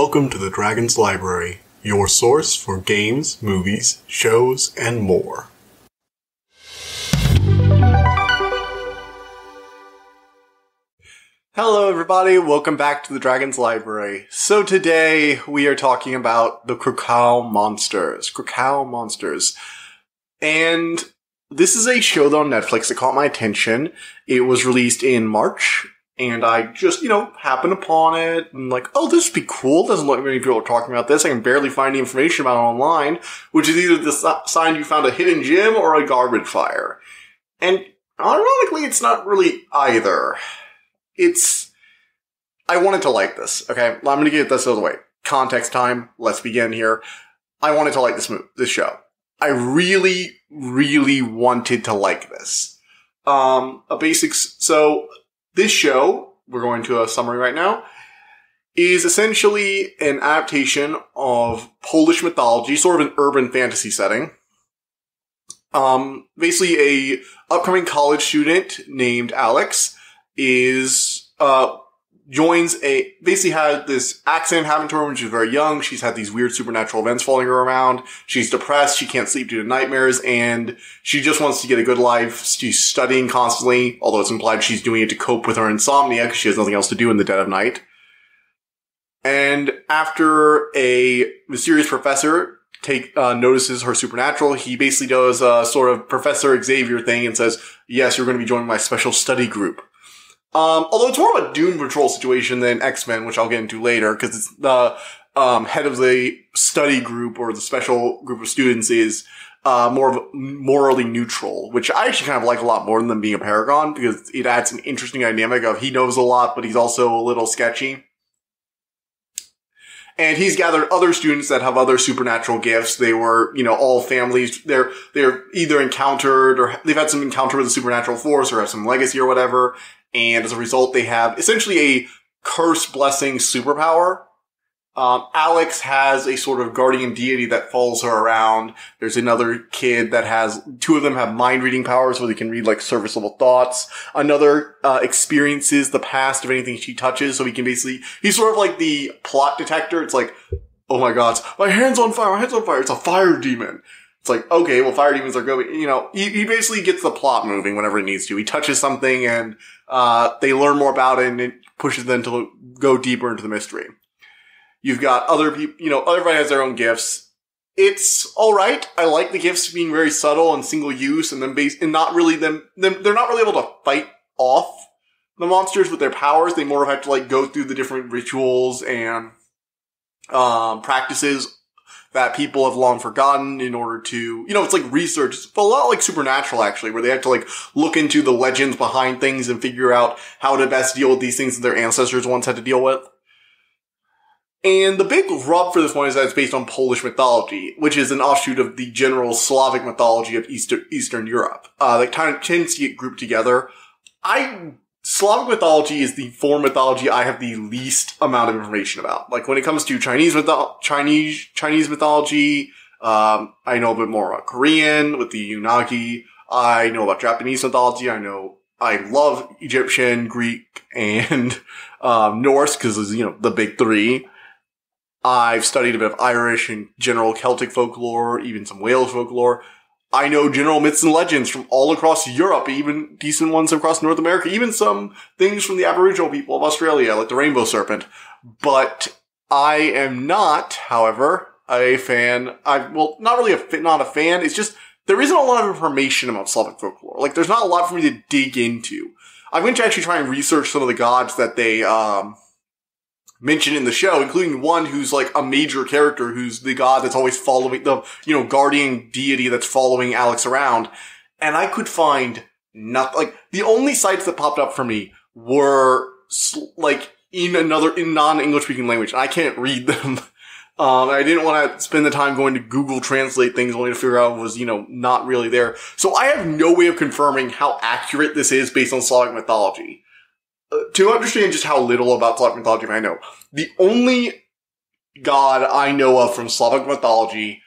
Welcome to the Dragon's Library, your source for games, movies, shows, and more. Hello everybody, welcome back to the Dragon's Library. So today we are talking about the Cracow Monsters. Cracow Monsters. And this is a show on Netflix that caught my attention. It was released in March. And I just, happened upon it and oh, this would be cool. Doesn't look like many people are talking about this. I can barely find the information about it online, which is either the sign you found a hidden gem or a garbage fire. And ironically, it's not really either. I wanted to like this, okay? I'm gonna get this out of the way. Context time. Let's begin here. I wanted to like this show. I really, really wanted to like this. So, this show, we're going to a summary right now, is essentially an adaptation of Polish mythology, sort of an urban fantasy setting. Basically a upcoming college student named Alex basically had this accident happen to her when she was very young. She's had these weird supernatural events following her around. She's depressed. She can't sleep due to nightmares, and she just wants to get a good life. She's studying constantly, although it's implied she's doing it to cope with her insomnia because she has nothing else to do in the dead of night. And after a mysterious professor notices her supernatural, he basically does a sort of Professor Xavier thing and says, yes, you're going to be joining my special study group. Although it's more of a Doom Patrol situation than X-Men, which I'll get into later, because it's the head of the study group or the special group of students is more of morally neutral, which I actually kind of like a lot more than them being a paragon, because it adds an interesting dynamic of he knows a lot, but he's also a little sketchy. And he's gathered other students that have other supernatural gifts. They were, all families. They're either encountered or they've had some encounter with the supernatural force or have some legacy or whatever. And as a result, they have essentially a curse-blessing superpower. Alex has a sort of guardian deity that follows her around. There's another kid that two of them have mind-reading powers where they can read, surface-level thoughts. Another experiences the past of anything she touches, so he's sort of like the plot detector. It's like, oh my god, my hand's on fire, it's a fire demon. It's like, okay, well, fire demons are going, he basically gets the plot moving whenever he needs to. He touches something and, they learn more about it and it pushes them to go deeper into the mystery. You've got other people, everybody has their own gifts. It's alright. I like the gifts being very subtle and single use and they're not really able to fight off the monsters with their powers. They more have to go through the different rituals and, practices that people have long forgotten in order to, it's like research. It's a lot like Supernatural, actually, where they have to, look into the legends behind things and figure out how to best deal with these things that their ancestors once had to deal with. And the big rub for this one is that it's based on Polish mythology, which is an offshoot of the general Slavic mythology of Eastern Europe. That kind of tends to get grouped together. Slavic mythology is the form of mythology I have the least amount of information about. When it comes to Chinese mythology, I know a bit more about Korean with the Unagi. I know about Japanese mythology. I love Egyptian, Greek, and Norse because it's, the big three. I've studied a bit of Irish and general Celtic folklore, even some Wales folklore. I know general myths and legends from all across Europe, even decent ones across North America, even some things from the Aboriginal people of Australia, like the rainbow serpent. But I am not, however, a fan. Not a fan. It's just, there isn't a lot of information about Slavic folklore. There's not a lot for me to dig into. I'm going to actually try and research some of the gods that they, mentioned in the show, including one who's a major character, who's the god that's always following the, guardian deity that's following Alex around. And I could find nothing. The only sites that popped up for me were, in non-English speaking language, and I can't read them. I didn't want to spend the time going to Google Translate things only to figure out it was, not really there. So I have no way of confirming how accurate this is based on Slavic mythology. To understand just how little about Slavic mythology I know, the only god I know of from Slavic mythology,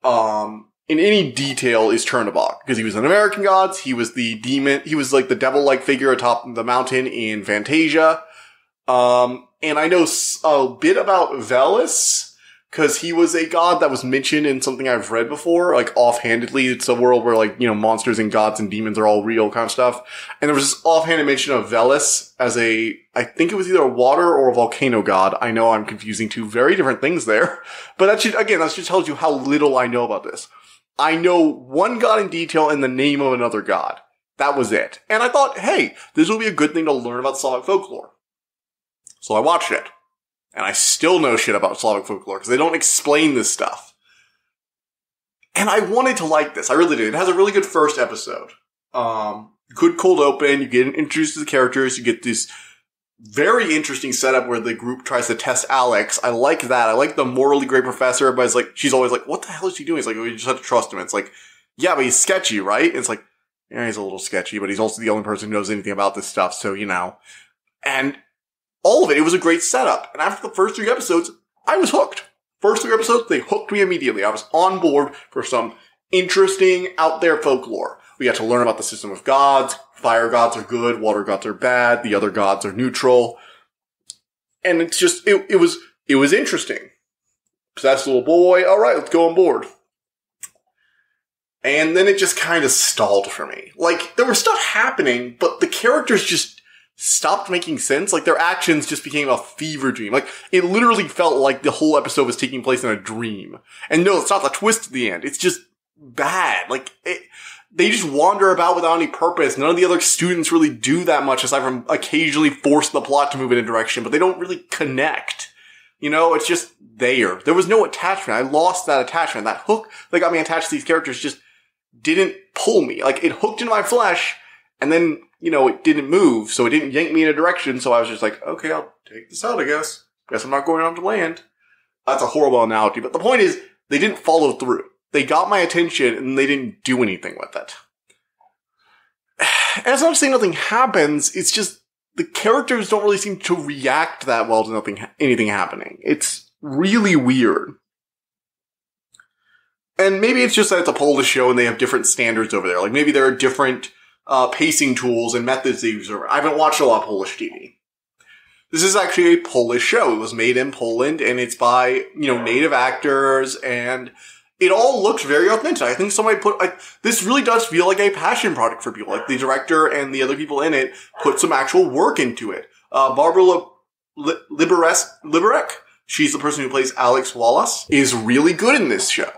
in any detail is Chernobog, because he was an American god, he was the demon, he was the devil-like figure atop the mountain in Fantasia. And I know a bit about Velis, because he was a god that was mentioned in something I've read before, like offhandedly. It's a world where, like, monsters and gods and demons are all real kind of stuff. And there was this offhanded mention of Velis as I think it was either a water or a volcano god. I know I'm confusing two very different things there. But that just tells you how little I know about this. I know one god in detail and the name of another god. That was it. And I thought, hey, this will be a good thing to learn about Slavic folklore. So I watched it. And I still know shit about Slavic folklore because they don't explain this stuff. And I wanted to like this. I really did. It has a really good first episode. Good cold open. You get introduced to the characters. You get this very interesting setup where the group tries to test Alex. I like that. I like the morally great professor. Everybody's like, she's always like, what the hell is he doing? It's like, we just have to trust him. It's like, yeah, but he's sketchy, right? And it's like, yeah, he's a little sketchy, but he's also the only person who knows anything about this stuff. So, and all of it was a great setup. And after the first 3 episodes, I was hooked. First 3 episodes, they hooked me immediately. I was on board for some interesting out there folklore. We got to learn about the system of gods. Fire gods are good. Water gods are bad. The other gods are neutral. And it's just, it was interesting. Possessed little boy. All right, let's go on board. And then it just kind of stalled for me. Like, there was stuff happening, but the characters just stopped making sense. Like, their actions just became a fever dream. Like, it literally felt like the whole episode was taking place in a dream. And no, it's not the twist at the end. It's just bad. Like, they just wander about without any purpose. None of the other students really do that much aside from occasionally force the plot to move in a direction, but they don't really connect. It's just there. There was no attachment. I lost that attachment. That hook that got me attached to these characters just didn't pull me. Like, it hooked into my flesh, and then, it didn't move, so it didn't yank me in a direction, so I was just like, okay, I'll take this out, I guess. Guess I'm not going on to land. That's a horrible analogy, but the point is, they didn't follow through. They got my attention, and they didn't do anything with it. And it's not to say nothing happens, it's just, the characters don't really seem to react that well to anything happening. It's really weird. And maybe it's just that it's a Polish show and they have different standards over there. Like, maybe there are different pacing tools and methods they use over. I haven't watched a lot of Polish TV. This is actually a Polish show. It was made in Poland, and it's by, native actors, and it all looks very authentic. I think somebody this really does feel like a passion project for people. Like, the director and the other people in it put some actual work into it. Barbara Liberec, she's the person who plays Alex Wallace, is really good in this show.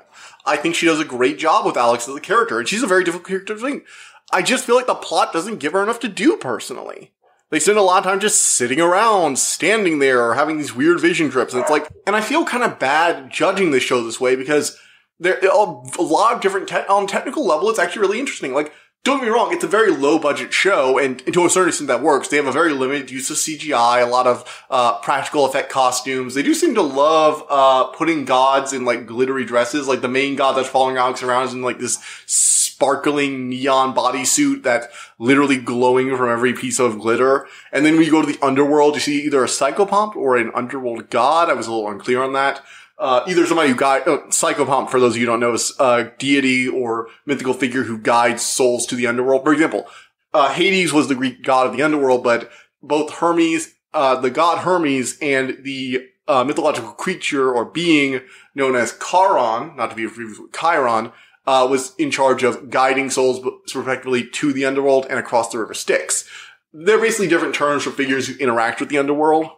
I think she does a great job with Alex as a character, and she's a very difficult character to sing. I just feel like the plot doesn't give her enough to do, personally. They spend a lot of time just sitting around, standing there, or having these weird vision trips, and it's like, and I feel kind of bad judging this show this way, because there are a lot of different, on technical level, it's actually really interesting. Like, don't get me wrong, it's a very low-budget show, and to a certain extent that works. They have a very limited use of CGI, a lot of practical effect costumes. They do seem to love putting gods in, like, glittery dresses. Like, the main god that's following Alex around is in, like, this sparkling neon bodysuit that's literally glowing from every piece of glitter. And then when you go to the underworld, you see either a psychopomp or an underworld god. I was a little unclear on that. Either somebody who psychopomp, for those of you who don't know, is a deity or mythical figure who guides souls to the underworld. For example, Hades was the Greek god of the underworld, but both Hermes, the god Hermes, and the mythological creature or being known as Charon, not to be confused with Chiron, was in charge of guiding souls respectively to the underworld and across the river Styx. They're basically different terms for figures who interact with the underworld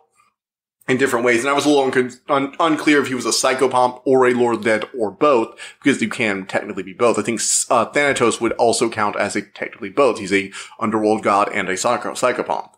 in different ways, and I was a little unclear if he was a psychopomp or a Lord of the Dead or both, because you can technically be both. I think Thanatos would also count as technically both. He's a underworld god and a psychopomp.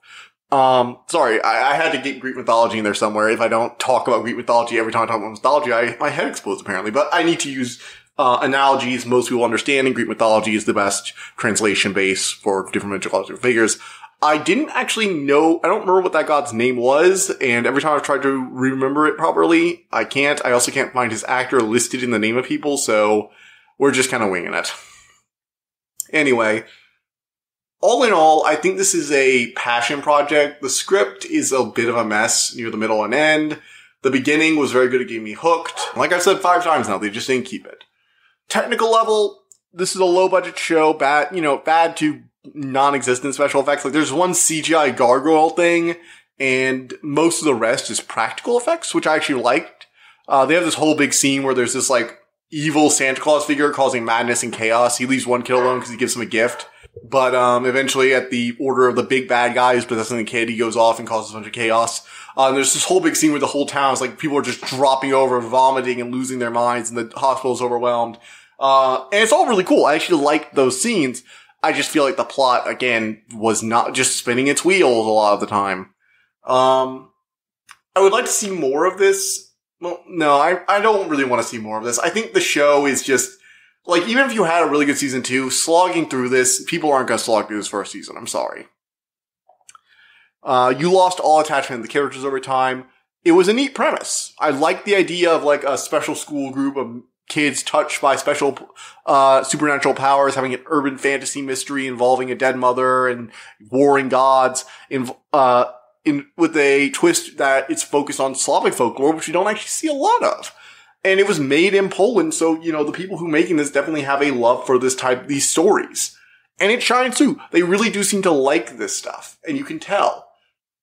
Sorry, I had to get Greek mythology in there somewhere. If I don't talk about Greek mythology every time I talk about mythology, my head explodes apparently. But I need to use analogies most people understand, and Greek mythology is the best translation base for different mythological figures. I didn't actually know, I don't remember what that god's name was, and every time I've tried to remember it properly, I can't. I also can't find his actor listed in the name of people, so we're just kind of winging it. Anyway, all in all, I think this is a passion project. The script is a bit of a mess near the middle and end. The beginning was very good at getting me hooked. Like I've said 5 times now, they just didn't keep it. Technical level, this is a low-budget show, bad to non-existent special effects. Like, there's one CGI gargoyle thing, and most of the rest is practical effects, which I actually liked. They have this whole big scene where there's this, like, evil Santa Claus figure causing madness and chaos. He leaves one kid alone because he gives him a gift. But eventually, at the order of the big bad guy who's possessing the kid, he goes off and causes a bunch of chaos. And there's this whole big scene where the whole town is like, people are just dropping over, vomiting, and losing their minds, and the hospital's overwhelmed. And it's all really cool. I actually liked those scenes. I just feel like the plot, again, was not just spinning its wheels a lot of the time. I would like to see more of this. Well, no, I don't really want to see more of this. I think the show is just, like, even if you had a really good season 2, slogging through this, people aren't going to slog through this first season. I'm sorry. You lost all attachment to the characters over time. It was a neat premise. I liked the idea of, like, a special school group of kids touched by special supernatural powers, having an urban fantasy mystery involving a dead mother and warring gods, with a twist that it's focused on Slavic folklore, which we don't actually see a lot of. And it was made in Poland, so, you know, the people who are making this definitely have a love for these stories. And it shines too. They really do seem to like this stuff, and you can tell.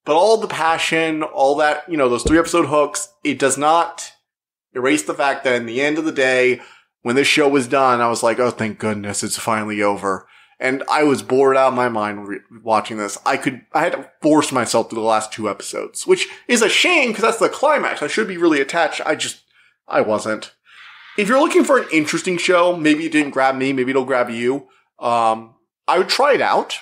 But all the passion, all that, you know, those 3-episode hooks, it does not erase the fact that in the end of the day, when this show was done, I was like, oh, thank goodness, it's finally over. And I was bored out of my mind watching this. I had to force myself through the last 2 episodes, which is a shame because that's the climax. I should be really attached. I wasn't. If you're looking for an interesting show, maybe it didn't grab me, maybe it'll grab you. I would try it out.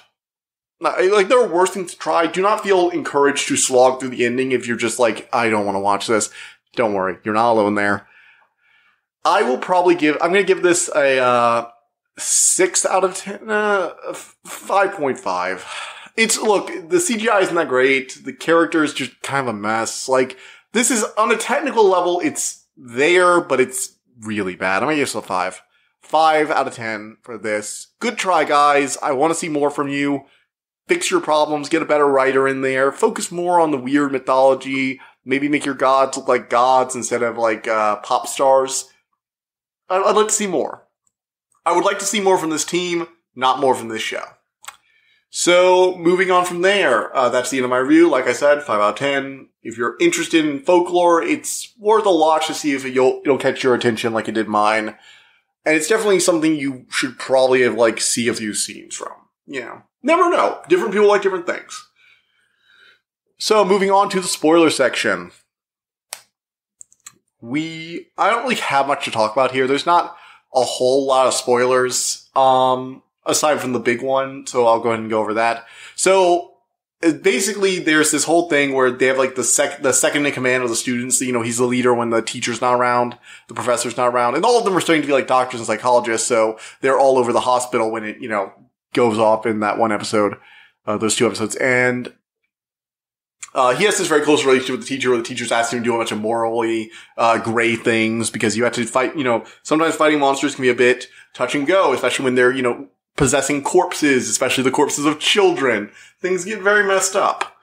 Like, there are worse things to try. Do not feel encouraged to slog through the ending if you're just like, I don't want to watch this. Don't worry. You're not alone there. I'm going to give this a 6 out of 10, 5.5. Look, the CGI isn't that great. The character is just kind of a mess. Like, this is, on a technical level, it's there, but it's really bad. I'm going to give this a 5. 5 out of 10 for this. Good try, guys. I want to see more from you. Fix your problems, get a better writer in there, focus more on the weird mythology, maybe make your gods look like gods instead of like pop stars. I'd like to see more. I would like to see more from this team, not more from this show. So, moving on from there, that's the end of my review. Like I said, 5 out of 10. If you're interested in Folklore, it's worth a watch to see if it'll catch your attention like it did mine. And it's definitely something you should probably have, like, see a few scenes from. You know, never know. Different people like different things. So, moving on to the spoiler section. I don't really have much to talk about here. There's not a whole lot of spoilers, aside from the big one, so I'll go ahead and go over that. So, basically, there's this whole thing where they have, like, the second in command of the students. You know, he's the leader when the teacher's not around, the professor's not around, and all of them are starting to be, like, doctors and psychologists, so they're all over the hospital when it, you know, goes off in that one episode, those 2 episodes. And he has this very close relationship with the teacher where the teacher's asking him to do a bunch of morally gray things because you have to fight, you know, sometimes fighting monsters can be a bit touch and go, especially when they're, you know, possessing corpses, especially the corpses of children. Things get very messed up.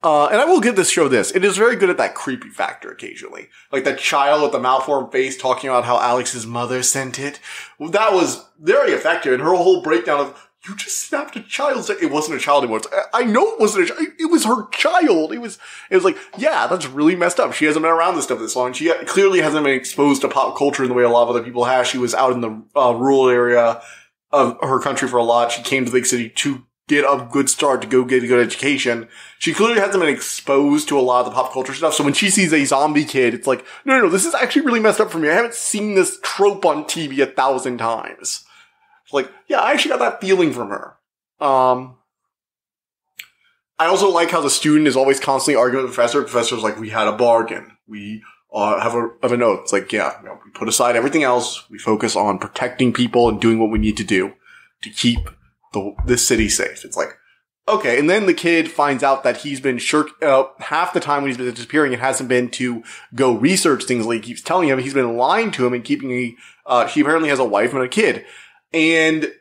And I will give this show this. It is very good at that creepy factor occasionally. Like that child with the malformed face talking about how Alex's mother sent it. That was very effective. And her whole breakdown of, you just snapped a child's... It wasn't a child anymore. I know it wasn't a child. It was her child. It was like, yeah, that's really messed up. She hasn't been around this stuff this long. She clearly hasn't been exposed to pop culture in the way a lot of other people have. She was out in the rural area of her country for a lot. She came to the big city to get a good start, to go get a good education. She clearly hasn't been exposed to a lot of the pop culture stuff. So when she sees a zombie kid, it's like, no, this is actually really messed up for me. I haven't seen this trope on TV 1,000 times. It's like, yeah, I actually got that feeling from her. I also like how the student is always constantly arguing with the professor. The professor's like, we had a bargain. We have a note. It's like, yeah, you know, we put aside everything else. We focus on protecting people and doing what we need to do to keep this city safe. It's like, okay. And then the kid finds out that he's been half the time when he's been disappearing, it hasn't been to go research things like he keeps telling him. He's been lying to him and keeping she apparently has a wife and a kid. And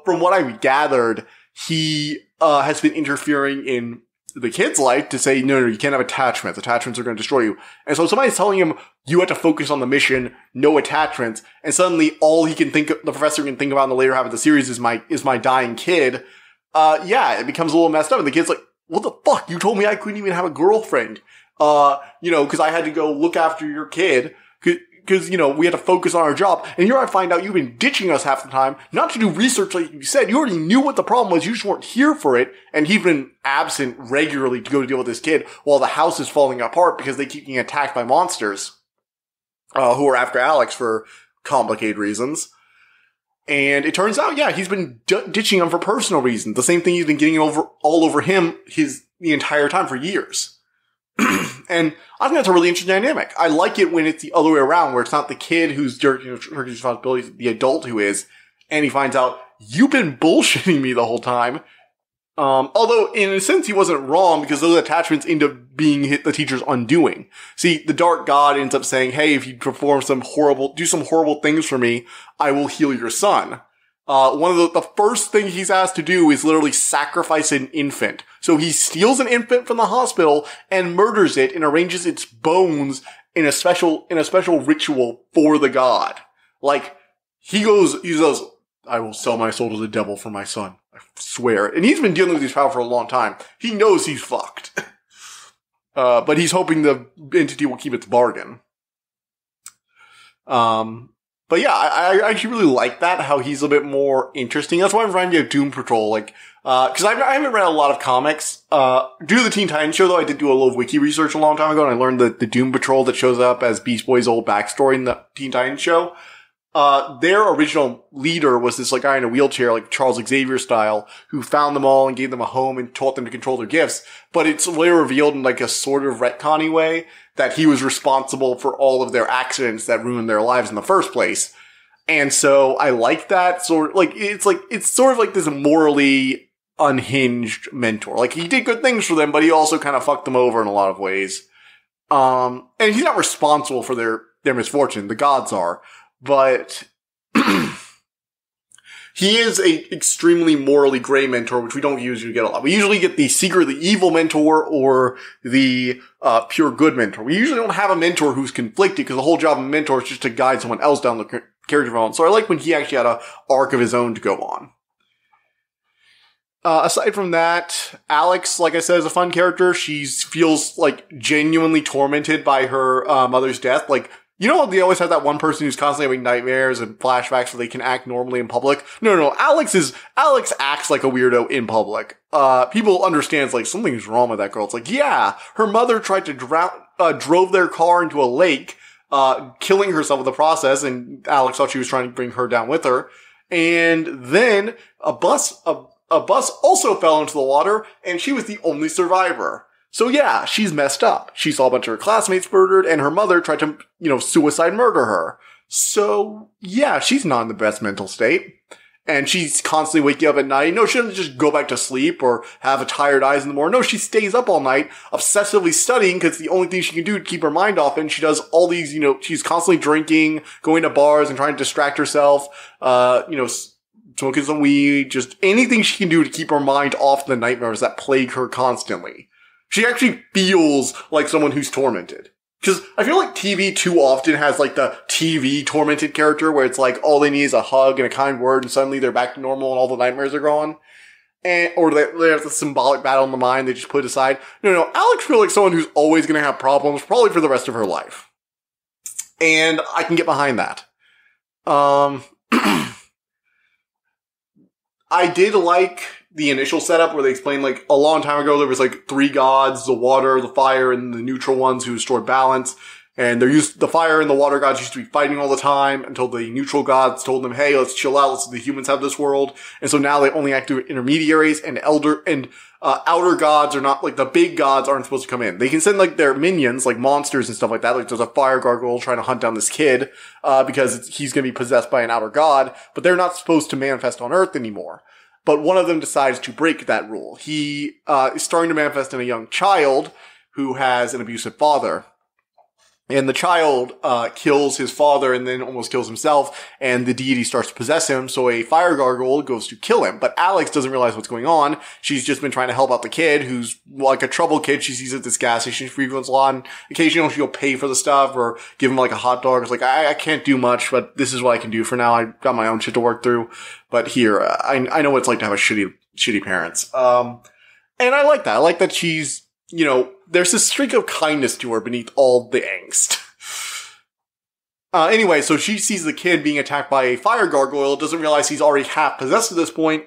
from what I gathered, he has been interfering in the kid's life to say, no, you can't have attachments. Attachments are going to destroy you. And so somebody's telling him, you have to focus on the mission, no attachments. And suddenly all the professor can think about in the later half of the series is my dying kid. Yeah, it becomes a little messed up. And the kid's like, what the fuck? You told me I couldn't even have a girlfriend. Cause I had to go look after your kid. Cause, we had to focus on our job. And here I find out you've been ditching us half the time, not to do research like you said. You already knew what the problem was. You just weren't here for it. And he's been absent regularly to go deal with this kid while the house is falling apart because they keep getting attacked by monsters, who are after Alex for complicated reasons. And it turns out, yeah, he's been ditching him for personal reasons. The same thing he's been getting all over him the entire time for years. And I think that's a really interesting dynamic. I like it when it's the other way around, where it's not the kid who's jerking responsibilities, the adult who is, and he finds out, you've been bullshitting me the whole time. Although, in a sense, he wasn't wrong, because those attachments end up being the teacher's undoing. See, the dark god ends up saying, hey, if you do some horrible things for me, I will heal your son. One of the first thing he's asked to do is literally sacrifice an infant. So he steals an infant from the hospital and murders it and arranges its bones in a special ritual for the god. Like, he goes, I will sell my soul to the devil for my son. I swear. And he's been dealing with these power for a long time. He knows he's fucked. But he's hoping the entity will keep its bargain. But yeah, I actually really like that, how he's a bit more interesting. That's why I'm trying to get Doom Patrol, cause I haven't read a lot of comics. Due to the Teen Titans show, though, I did do a little wiki research a long time ago, and I learned that the Doom Patrol that shows up as Beast Boy's old backstory in the Teen Titans show, their original leader was this, guy in a wheelchair, Charles Xavier style, who found them all and gave them a home and taught them to control their gifts. But it's later revealed in, a sort of retconny way that he was responsible for all of their accidents that ruined their lives in the first place. And so I like that sort of, it's sort of like this morally unhinged mentor. He did good things for them, but he also kind of fucked them over in a lot of ways. And he's not responsible for their misfortune. The gods are. But he is a extremely morally gray mentor, which we don't usually get a lot. We usually get the secretly evil mentor or the pure good mentor. We usually don't have a mentor who's conflicted, because the whole job of a mentor is just to guide someone else down the character development. So I like when he actually had an arc of his own to go on. Aside from that, Alex, like I said, is a fun character. She feels genuinely tormented by her mother's death. They always have that one person who's constantly having nightmares and flashbacks so they can act normally in public. No. Alex acts like a weirdo in public. People understand something's wrong with that girl. It's yeah, her mother tried to drove their car into a lake, killing herself in the process, and Alex thought she was trying to bring her down with her. And then a bus also fell into the water, and she was the only survivor. So yeah, she's messed up. She saw a bunch of her classmates murdered, and her mother tried to, suicide murder her. So yeah, she's not in the best mental state. And she's constantly waking up at night. No, she doesn't just go back to sleep or have a tired eyes in the morning. No, she stays up all night, obsessively studying, because it's the only thing she can do to keep her mind off. And she does all these, she's constantly drinking, going to bars and trying to distract herself, smoking some weed, just anything she can do to keep her mind off the nightmares that plague her constantly. She actually feels like someone who's tormented. Because I feel like TV too often has the TV tormented character where it's all they need is a hug and a kind word and suddenly they're back to normal and all the nightmares are gone. Or they have the symbolic battle in the mind they just put aside. No, Alex feels like someone who's always going to have problems, probably for the rest of her life. And I can get behind that. I did like the initial setup where they explained a long time ago there was three gods, the water, the fire, and the neutral ones who restored balance. And the fire and the water gods used to be fighting all the time until the neutral gods told them, hey, let's chill out, let's the humans have this world. And so now they only act through intermediaries, and outer gods are not, the big gods aren't supposed to come in. They can send their minions, monsters and stuff like that. There's a fire gargoyle trying to hunt down this kid, because he's gonna be possessed by an outer god, but they're not supposed to manifest on Earth anymore. But one of them decides to break that rule. He is starting to manifest in a young child who has an abusive father. And the child kills his father and then almost kills himself, and the deity starts to possess him, so a fire gargoyle goes to kill him. But Alex doesn't realize what's going on. She's just been trying to help out the kid, who's a troubled kid. She sees at this gas station, she frequents a lot, and occasionally she'll pay for the stuff or give him a hot dog. It's I can't do much, but this is what I can do for now. I got my own shit to work through. But here, I know what it's like to have a shitty parents. And I like that. I like that she's, there's this streak of kindness to her beneath all the angst. Anyway, so she sees the kid being attacked by a fire gargoyle, doesn't realize he's already half possessed at this point,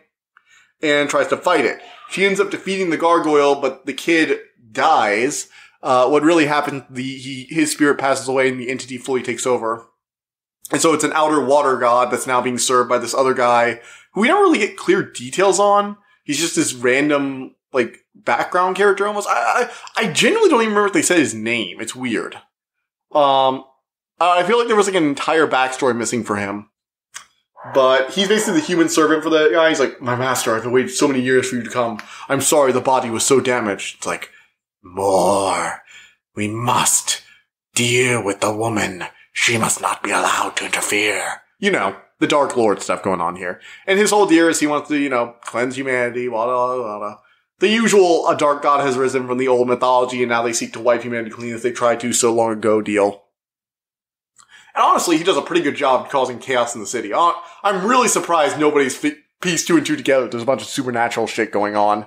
and tries to fight it. She ends up defeating the gargoyle, but the kid dies. What really happened, his spirit passes away and the entity fully takes over. And so it's an outer water god that's now being served by this other guy who we don't really get clear details on. He's just this random, background character almost. I genuinely don't even remember if they said his name. It's weird. I feel like there was an entire backstory missing for him. But he's basically the human servant for the guy. He's like, my master, I've waited so many years for you to come. I'm sorry the body was so damaged. It's like, more. We must deal with the woman. She must not be allowed to interfere. The Dark Lord stuff going on here. And his whole deal is he wants to, cleanse humanity, blah, blah, blah, blah. The usual, a dark god has risen from the old mythology and now they seek to wipe humanity clean as they tried to so long ago deal. And honestly, he does a pretty good job causing chaos in the city. I'm really surprised nobody's pieced 2 and 2 together. There's a bunch of supernatural shit going on.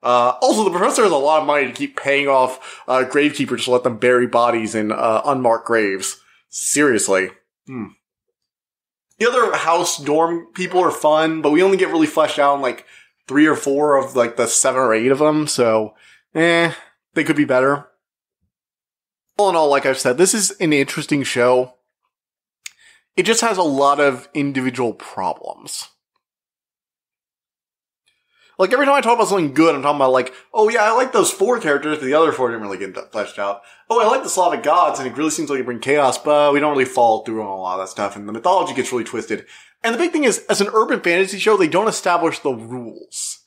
Also, the professor has a lot of money to keep paying off gravekeepers to let them bury bodies in unmarked graves. Seriously. The other house dorm people are fun, but we only get really fleshed out in 3 or 4 of the 7 or 8 of them, so they could be better. All in all, like I've said, this is an interesting show. It just has a lot of individual problems. Every time I talk about something good, I'm talking about oh yeah, I like those 4 characters, but the other 4 didn't really get fleshed out. Oh, I like the Slavic gods, and it really seems like it brings chaos, but we don't really follow through on a lot of that stuff, and the mythology gets really twisted. And the big thing is, as an urban fantasy show, they don't establish the rules.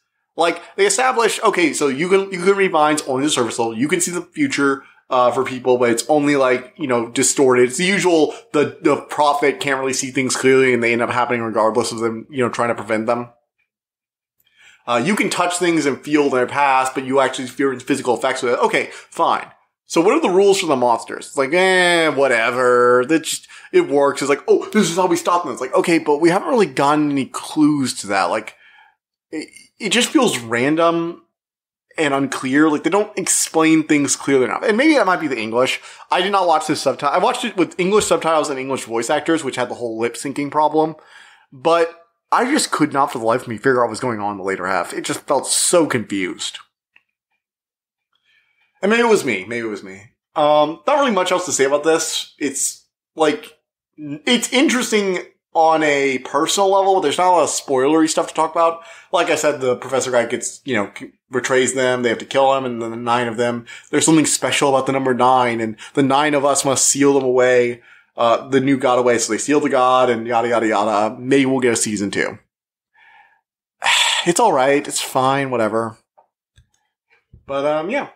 They establish, okay, so you can read minds only the surface level, you can see the future, for people, but it's only distorted. It's the usual, the prophet can't really see things clearly, and they end up happening regardless of them, trying to prevent them. You can touch things and feel their past, but you actually experience physical effects with it. Okay, fine. So what are the rules for the monsters? It's whatever. It works. It's oh, this is how we stop them. It's okay, but we haven't really gotten any clues to that. It just feels random and unclear. They don't explain things clearly enough. And maybe that might be the English. I did not watch this subtitle. I watched it with English subtitles and English voice actors, which had the whole lip syncing problem. But I just could not for the life of me figure out what was going on in the later half. It just felt so confused. And maybe it was me. Not really much else to say about this. It's it's interesting on a personal level, but there's not a lot of spoilery stuff to talk about. Like I said, the professor guy gets, betrays them, they have to kill him, and then the 9 of them. There's something special about the number 9, and the 9 of us must seal them away. The new god away, so they seal the god, and yada yada yada. Maybe we'll get a season 2. It's alright, it's fine, whatever. But, yeah.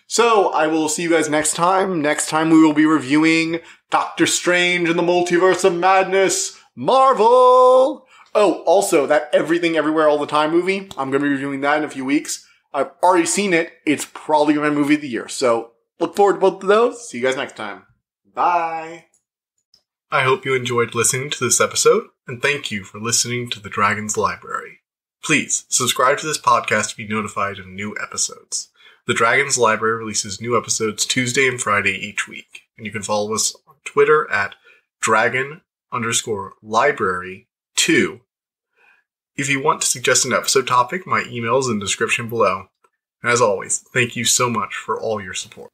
So, I will see you guys next time. Next time we will be reviewing Doctor Strange and the Multiverse of Madness, Marvel! Oh, also, that Everything Everywhere All the Time movie, I'm going to be reviewing that in a few weeks. I've already seen it. It's probably going to be my movie of the year. So, look forward to both of those. See you guys next time. Bye! I hope you enjoyed listening to this episode, and thank you for listening to the Dragon's Library. Please, subscribe to this podcast to be notified of new episodes. The Dragon's Library releases new episodes Tuesday and Friday each week, and you can follow us on Twitter at dragon_library2. If you want to suggest an episode topic, my email is in the description below. And as always, thank you so much for all your support.